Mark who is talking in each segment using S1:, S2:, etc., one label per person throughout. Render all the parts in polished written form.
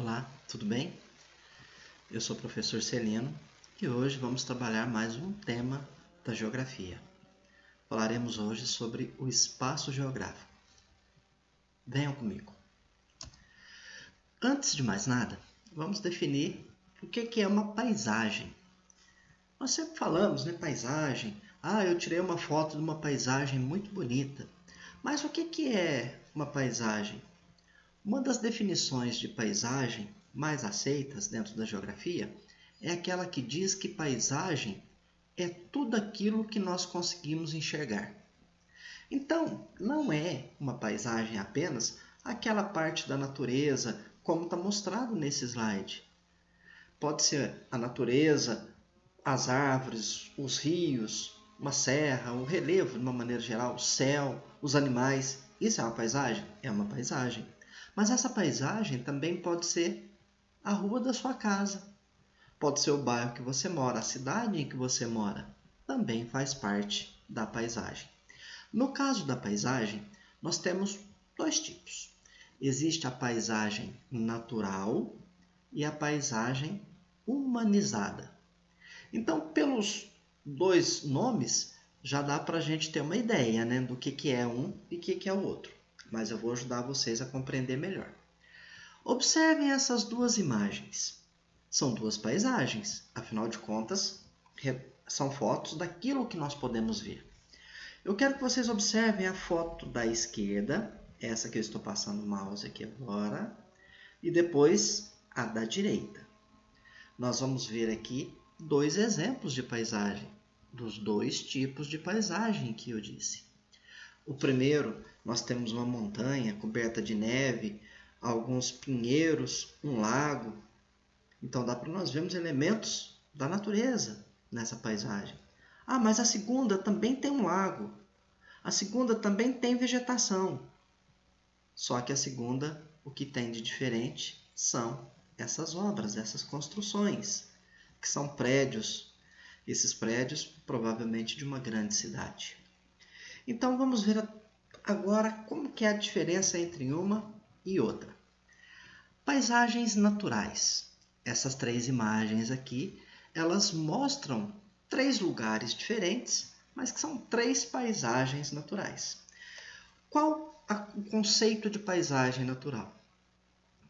S1: Olá, tudo bem? Eu sou o professor Celino e hoje vamos trabalhar mais um tema da geografia. Falaremos hoje sobre o espaço geográfico. Venham comigo. Antes de mais nada, vamos definir o que é uma paisagem. Nós sempre falamos, paisagem. Eu tirei uma foto de uma paisagem muito bonita. Mas o que é uma paisagem? Uma das definições de paisagem mais aceitas dentro da geografia é aquela que diz que paisagem é tudo aquilo que nós conseguimos enxergar. Então, não é uma paisagem apenas aquela parte da natureza, como está mostrado nesse slide. Pode ser a natureza, as árvores, os rios, uma serra, um relevo de uma maneira geral, o céu, os animais. Isso é uma paisagem? É uma paisagem. Mas essa paisagem também pode ser a rua da sua casa. Pode ser o bairro que você mora, a cidade em que você mora. Também faz parte da paisagem. No caso da paisagem, nós temos dois tipos. Existe a paisagem natural e a paisagem humanizada. Então, pelos dois nomes, já dá para a gente ter uma ideia, do que é um e o que é o outro. Mas eu vou ajudar vocês a compreender melhor. Observem essas duas imagens. São duas paisagens, afinal de contas, são fotos daquilo que nós podemos ver. Eu quero que vocês observem a foto da esquerda, essa que eu estou passando o mouse aqui agora, e depois a da direita. Nós vamos ver aqui dois exemplos de paisagem, dos dois tipos de paisagem que eu disse. O primeiro, nós temos uma montanha coberta de neve, alguns pinheiros, um lago. Então, dá para nós vermos elementos da natureza nessa paisagem. Mas a segunda também tem um lago. A segunda também tem vegetação. Só que a segunda, o que tem de diferente são essas obras, essas construções, que são prédios. Esses prédios, provavelmente, de uma grande cidade. Então, vamos ver agora como que é a diferença entre uma e outra. Paisagens naturais. Essas três imagens aqui, elas mostram três lugares diferentes, mas que são três paisagens naturais. Qual o conceito de paisagem natural?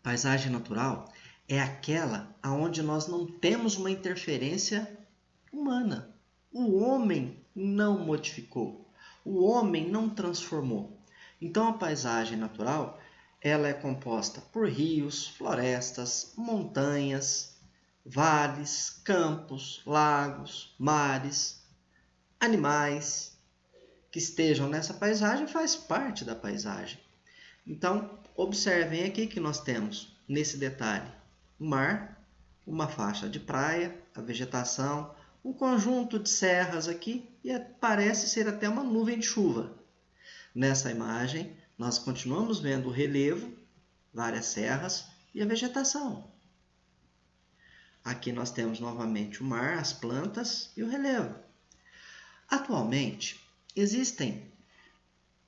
S1: Paisagem natural é aquela onde nós não temos uma interferência humana. O homem não modificou. O homem não transformou. Então, a paisagem natural ela é composta por rios, florestas, montanhas, vales, campos, lagos, mares, animais que estejam nessa paisagem faz parte da paisagem. Então, observem aqui que nós temos, nesse detalhe, o mar, uma faixa de praia, a vegetação, um conjunto de serras aqui e parece ser até uma nuvem de chuva. Nessa imagem, nós continuamos vendo o relevo, várias serras e a vegetação. Aqui nós temos novamente o mar, as plantas e o relevo. Atualmente, existem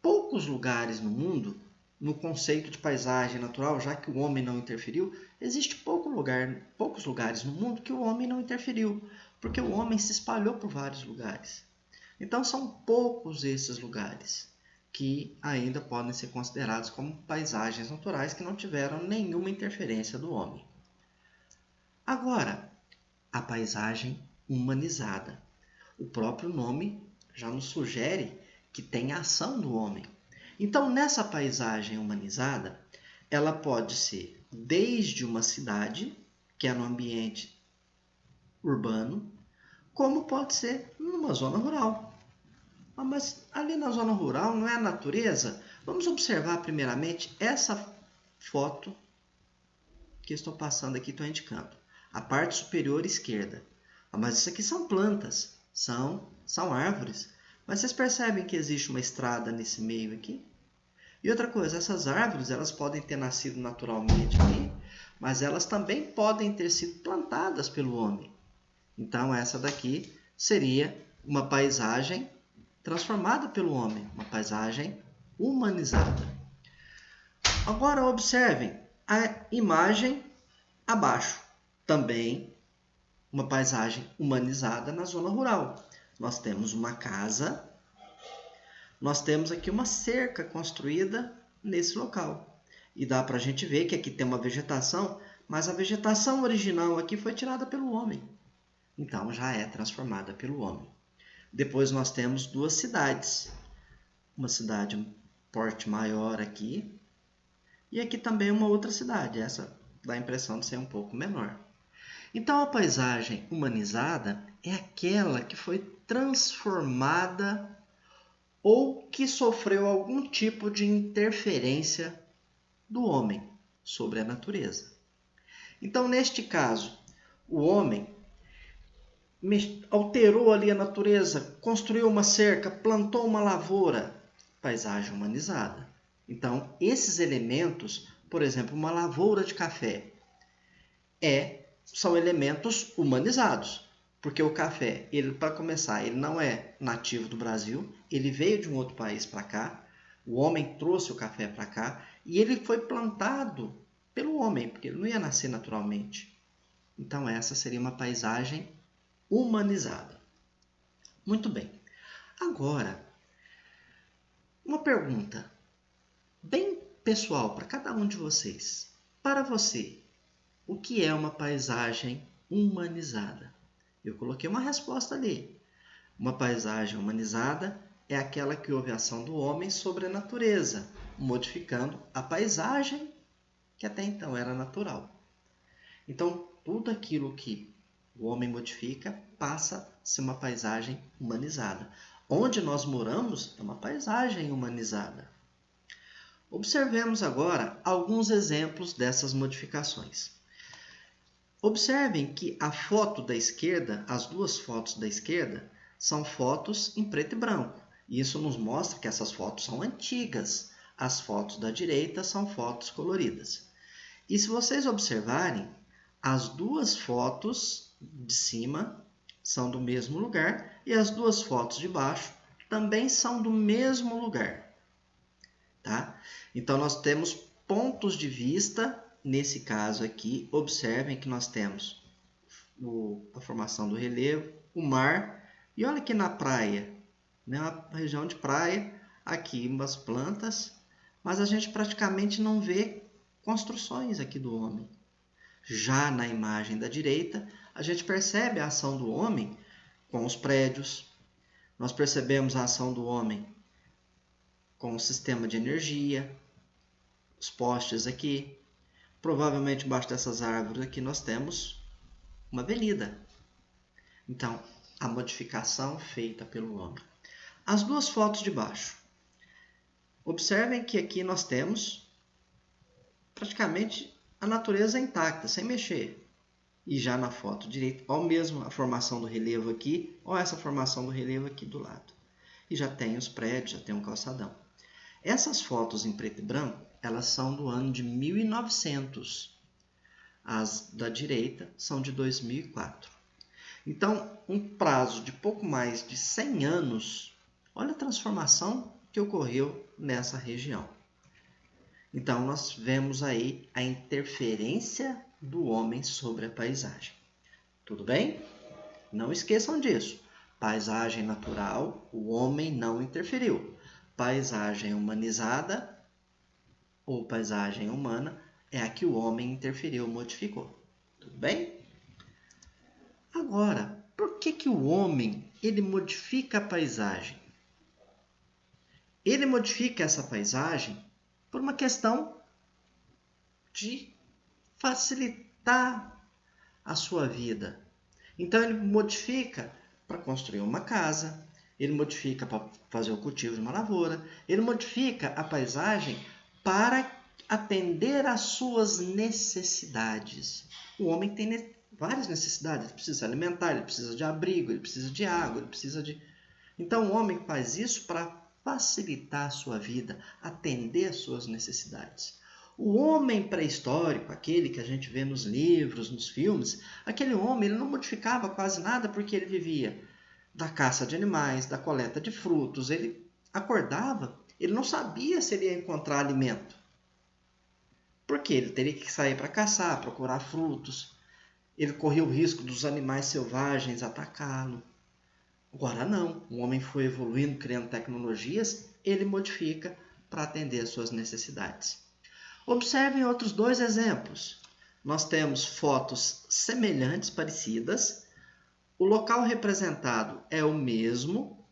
S1: poucos lugares no mundo, no conceito de paisagem natural, já que o homem não interferiu, existe poucos lugares no mundo que o homem não interferiu, porque o homem se espalhou por vários lugares. Então, são poucos esses lugares que ainda podem ser considerados como paisagens naturais que não tiveram nenhuma interferência do homem. Agora, a paisagem humanizada. O próprio nome já nos sugere que tem a ação do homem. Então, nessa paisagem humanizada, ela pode ser desde uma cidade, que é no ambiente urbano, como pode ser numa zona rural. Mas ali na zona rural não é a natureza? Vamos observar primeiramente essa foto que estou passando aqui, estou indicando. A parte superior esquerda. Mas isso aqui são plantas, são árvores. Mas vocês percebem que existe uma estrada nesse meio aqui? E outra coisa, essas árvores elas podem ter nascido naturalmente aqui, mas elas também podem ter sido plantadas pelo homem. Então, essa daqui seria uma paisagem transformada pelo homem, uma paisagem humanizada. Agora, observem a imagem Abaixo, também uma paisagem humanizada na zona rural. Nós temos uma casa, nós temos aqui uma cerca construída nesse local. E dá para a gente ver que aqui tem uma vegetação, mas a vegetação original aqui foi tirada pelo homem. Então já é transformada pelo homem. Depois nós temos duas cidades. Uma cidade um porte maior aqui. E aqui também uma outra cidade. Essa dá a impressão de ser um pouco menor. Então a paisagem humanizada é aquela que foi transformada ou que sofreu algum tipo de interferência do homem sobre a natureza. Então, neste caso, o homem alterou ali a natureza, construiu uma cerca, plantou uma lavoura, paisagem humanizada. Então, esses elementos, por exemplo, uma lavoura de café, são elementos humanizados. Porque o café, para começar, ele não é nativo do Brasil, ele veio de um outro país para cá, o homem trouxe o café para cá e ele foi plantado pelo homem, porque ele não ia nascer naturalmente. Então essa seria uma paisagem humanizada. Muito bem. Agora, uma pergunta bem pessoal para cada um de vocês. Para você, o que é uma paisagem humanizada? Eu coloquei uma resposta ali. Uma paisagem humanizada é aquela que houve ação do homem sobre a natureza, modificando a paisagem que até então era natural. Então, tudo aquilo que o homem modifica passa a ser uma paisagem humanizada. Onde nós moramos é uma paisagem humanizada. Observemos agora alguns exemplos dessas modificações. Observem que a foto da esquerda, as duas fotos da esquerda, são fotos em preto e branco. E isso nos mostra que essas fotos são antigas. As fotos da direita são fotos coloridas. E se vocês observarem, as duas fotos de cima são do mesmo lugar e as duas fotos de baixo também são do mesmo lugar. Tá? Então, nós temos pontos de vista. Nesse caso aqui, observem que nós temos a formação do relevo, o mar, e olha aqui na praia, né? Uma região de praia, aqui umas plantas, mas a gente praticamente não vê construções aqui do homem. Já na imagem da direita, a gente percebe a ação do homem com os prédios, nós percebemos a ação do homem com o sistema de energia, os postes aqui. Provavelmente embaixo dessas árvores aqui nós temos uma avenida. Então, a modificação feita pelo homem. As duas fotos de baixo. Observem que aqui nós temos praticamente a natureza intacta, sem mexer. E já na foto direita, olha mesmo a formação do relevo aqui, olha essa formação do relevo aqui do lado. E já tem os prédios, já tem um calçadão. Essas fotos em preto e branco, elas são do ano de 1900. As da direita são de 2004. Então, um prazo de pouco mais de 100 anos, olha a transformação que ocorreu nessa região. Então, nós vemos aí a interferência do homem sobre a paisagem. Tudo bem? Não esqueçam disso. Paisagem natural, o homem não interferiu. Paisagem humanizada ou paisagem humana é a que o homem interferiu, modificou. Tudo bem? Agora, por que o homem ele modifica a paisagem? Ele modifica essa paisagem por uma questão de facilitar a sua vida. Então, ele modifica para construir uma casa, ele modifica para fazer o cultivo de uma lavoura, ele modifica a paisagem para atender às suas necessidades. O homem tem várias necessidades, ele precisa se alimentar, ele precisa de abrigo, ele precisa de água, ele precisa de... Então, o homem faz isso para facilitar a sua vida, atender às suas necessidades. O homem pré-histórico, aquele que a gente vê nos livros, nos filmes, aquele homem ele não modificava quase nada porque ele vivia da caça de animais, da coleta de frutos. Ele acordava, ele não sabia se ele ia encontrar alimento. Porque ele teria que sair para caçar, procurar frutos. Ele corria o risco dos animais selvagens atacá-lo. Agora não, o homem foi evoluindo, criando tecnologias, ele modifica para atender às suas necessidades. Observem outros dois exemplos. Nós temos fotos semelhantes, parecidas. O local representado é o mesmo.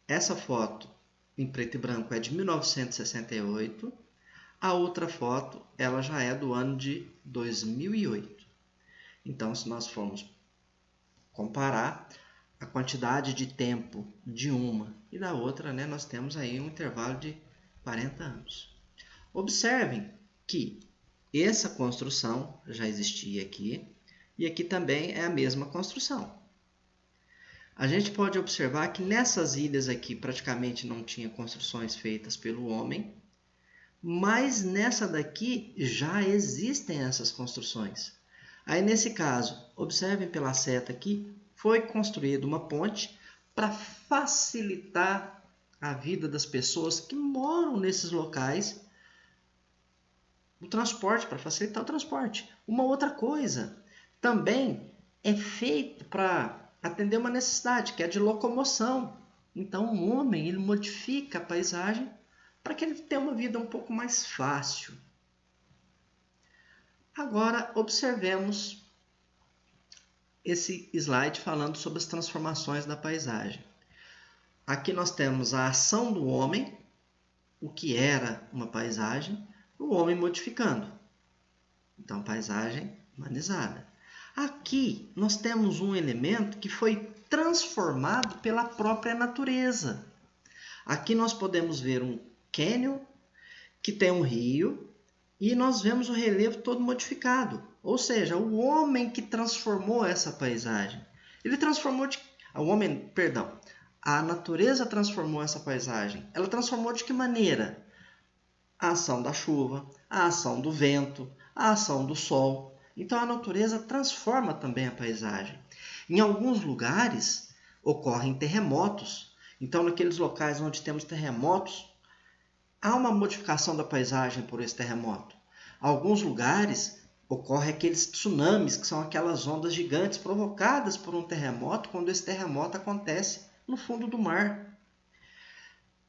S1: Essa foto em preto e branco é de 1968. A outra foto ela já é do ano de 2008. Então, se nós formos comparar a quantidade de tempo de uma e da outra, né, nós temos aí um intervalo de 40 anos. Observem que essa construção já existia aqui e aqui também é a mesma construção. A gente pode observar que nessas ilhas aqui praticamente não tinha construções feitas pelo homem, mas nessa daqui já existem essas construções. Aí nesse caso, observem pela seta aqui, foi construída uma ponte para facilitar a vida das pessoas que moram nesses locais, o transporte, para facilitar o transporte. Uma outra coisa, também é feito para atender uma necessidade, que é de locomoção. Então o homem ele modifica a paisagem para que ele tenha uma vida um pouco mais fácil. Agora observemos esse slide falando sobre as transformações da paisagem. Aqui nós temos a ação do homem, o que era uma paisagem, o homem modificando. Então, paisagem humanizada. Aqui nós temos um elemento que foi transformado pela própria natureza. Aqui nós podemos ver um cânion que tem um rio e nós vemos o relevo todo modificado. Ou seja, o homem que transformou essa paisagem. Ele transformou a natureza transformou essa paisagem. Ela transformou de que maneira? A ação da chuva, a ação do vento, a ação do sol. Então a natureza transforma também a paisagem. Em alguns lugares ocorrem terremotos. Então naqueles locais onde temos terremotos, há uma modificação da paisagem por esse terremoto. Em alguns lugares ocorrem aqueles tsunamis, que são aquelas ondas gigantes provocadas por um terremoto, quando esse terremoto acontece no fundo do mar.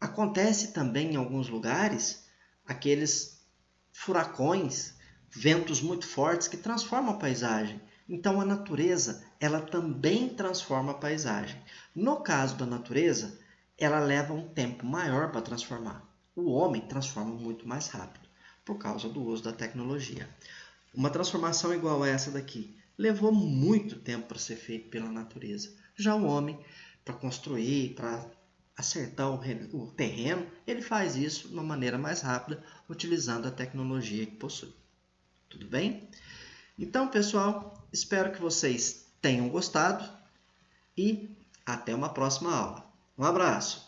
S1: Acontece também em alguns lugares aqueles furacões, ventos muito fortes que transformam a paisagem. Então a natureza, ela também transforma a paisagem. No caso da natureza, ela leva um tempo maior para transformar. O homem transforma muito mais rápido, por causa do uso da tecnologia. Uma transformação igual a essa daqui levou muito tempo para ser feita pela natureza. Já o homem, para construir, para acertar o terreno, ele faz isso de uma maneira mais rápida, utilizando a tecnologia que possui. Tudo bem? Então, pessoal, espero que vocês tenham gostado e até uma próxima aula. Um abraço!